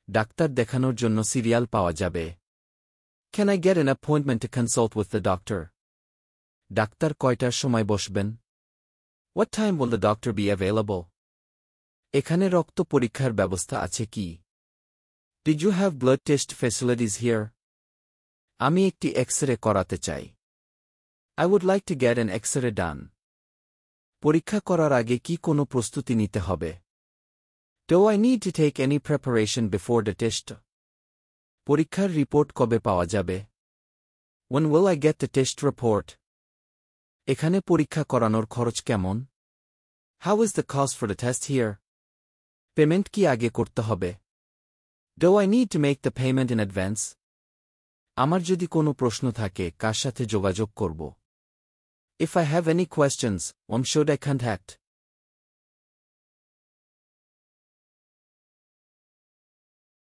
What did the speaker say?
Doctor দেখানোর জন্য serial পাওয়া যাবে? Can I get an appointment to consult with the doctor? Doctor কয়টার সময় বসবেন? What time will the doctor be available? এখানে রক্ত পরীক্ষার ব্যবস্থা আছে কি? Did you have blood test facilities here? আমি একটি এক্স-রে করাতে চাই। I would like to get an X-ray done. পরীক্ষা করার আগে কি কোনো প্রস্তুতি নিতে হবে? Do I need to take any preparation before the test? পরীক্ষার রিপোর্ট কবে পাওয়া যাবে? When will I get the test report? এখানে পরীক্ষা করানোর খরচ কেমন? How is the cost for the test here? Payment কি আগে করতে হবে? Do I need to make the payment in advance? আমার যদি কোনো প্রশ্ন থাকে কার সাথে যোগাযোগ করব? If I have any questions, whom should I contact?